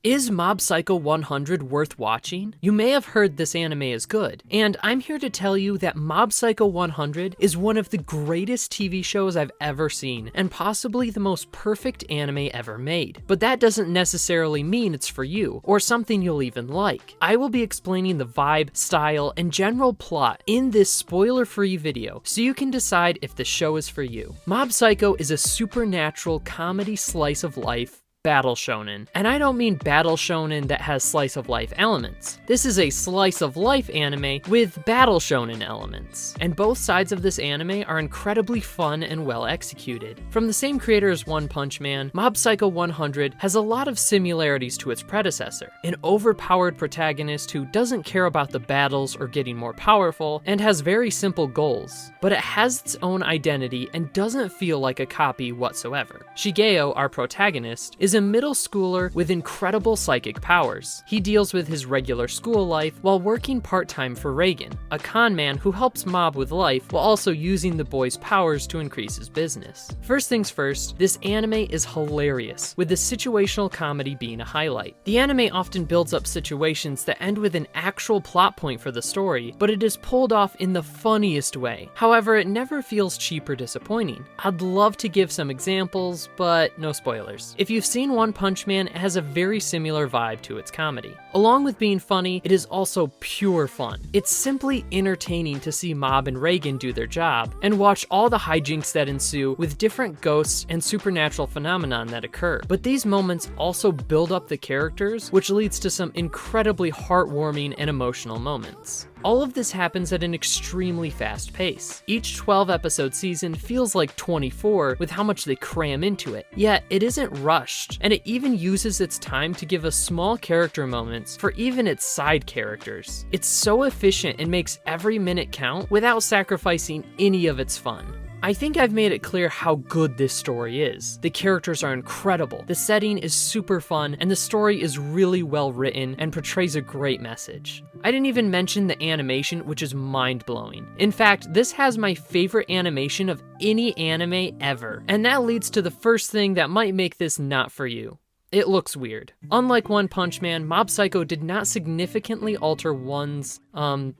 Is Mob Psycho 100 worth watching? You may have heard this anime is good, and I'm here to tell you that Mob Psycho 100 is one of the greatest TV shows I've ever seen, and possibly the most perfect anime ever made. But that doesn't necessarily mean it's for you, or something you'll even like. I will be explaining the vibe, style, and general plot in this spoiler-free video, so you can decide if the show is for you. Mob Psycho is a supernatural comedy slice of life battle shonen. And I don't mean battle shonen that has slice of life elements. This is a slice of life anime with battle shonen elements. And both sides of this anime are incredibly fun and well executed. From the same creator as One Punch Man, Mob Psycho 100 has a lot of similarities to its predecessor. An overpowered protagonist who doesn't care about the battles or getting more powerful and has very simple goals. But it has its own identity and doesn't feel like a copy whatsoever. Shigeo, our protagonist, is a middle schooler with incredible psychic powers. He deals with his regular school life while working part-time for Reigen, a con man who helps Mob with life while also using the boy's powers to increase his business. First things first, this anime is hilarious, with the situational comedy being a highlight. The anime often builds up situations that end with an actual plot point for the story, but it is pulled off in the funniest way. However, it never feels cheap or disappointing. I'd love to give some examples, but no spoilers. If you've seen One Punch Man, it has a very similar vibe to its comedy. Along with being funny, it is also pure fun. It's simply entertaining to see Mob and Reigen do their job, and watch all the hijinks that ensue with different ghosts and supernatural phenomenon that occur. But these moments also build up the characters, which leads to some incredibly heartwarming and emotional moments. All of this happens at an extremely fast pace. Each 12-episode season feels like 24 with how much they cram into it, yet it isn't rushed, and it even uses its time to give us small character moments for even its side characters. It's so efficient and makes every minute count without sacrificing any of its fun. I think I've made it clear how good this story is. The characters are incredible, the setting is super fun, and the story is really well written and portrays a great message. I didn't even mention the animation, which is mind-blowing. In fact, this has my favorite animation of any anime ever, and that leads to the first thing that might make this not for you. It looks weird. Unlike One Punch Man, Mob Psycho did not significantly alter one's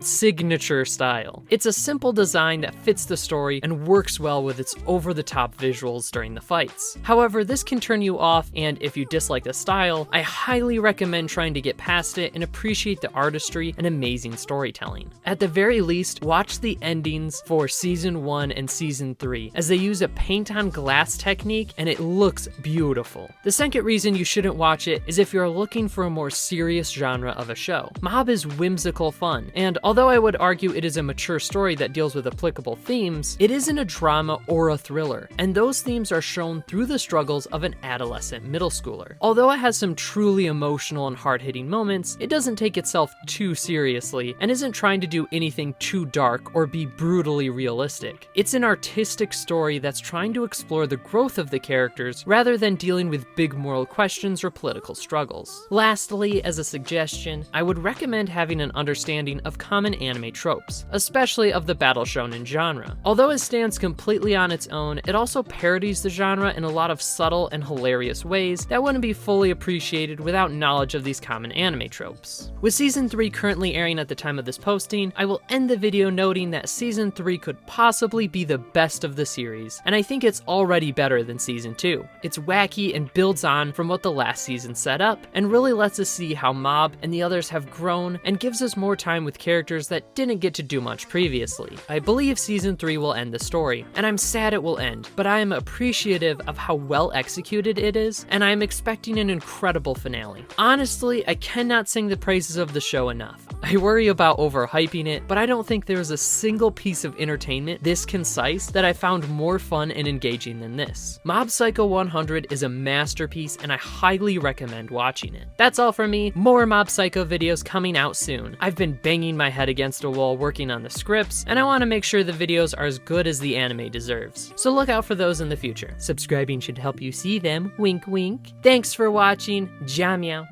signature style. It's a simple design that fits the story and works well with its over-the-top visuals during the fights. However, this can turn you off, and if you dislike the style, I highly recommend trying to get past it and appreciate the artistry and amazing storytelling. At the very least, watch the endings for Season 1 and Season 3, as they use a paint-on-glass technique, and it looks beautiful. The second reason you shouldn't watch it is if you're looking for a more serious genre of a show. Mob is whimsical fun, and although I would argue it is a mature story that deals with applicable themes, it isn't a drama or a thriller, and those themes are shown through the struggles of an adolescent middle schooler. Although it has some truly emotional and hard-hitting moments, it doesn't take itself too seriously, and isn't trying to do anything too dark or be brutally realistic. It's an artistic story that's trying to explore the growth of the characters rather than dealing with big moral questions or political struggles. Lastly, as a suggestion, I would recommend having an understanding of common anime tropes, especially of the battle shonen genre. Although it stands completely on its own, it also parodies the genre in a lot of subtle and hilarious ways that wouldn't be fully appreciated without knowledge of these common anime tropes. With Season 3 currently airing at the time of this posting, I will end the video noting that Season 3 could possibly be the best of the series, and I think it's already better than Season 2. It's wacky and builds on from what the last season set up, and really lets us see how Mob and the others have grown, and gives us more time with characters that didn't get to do much previously. I believe Season 3 will end the story, and I'm sad it will end, but I am appreciative of how well executed it is, and I am expecting an incredible finale. Honestly, I cannot sing the praises of the show enough. I worry about overhyping it, but I don't think there is a single piece of entertainment this concise that I found more fun and engaging than this. Mob Psycho 100 is a masterpiece, and I highly recommend watching it. That's all from me. More Mob Psycho videos coming out soon. I've been banging my head against a wall working on the scripts, and I want to make sure the videos are as good as the anime deserves. So look out for those in the future. Subscribing should help you see them. Wink wink. Thanks for watching. Ja meow.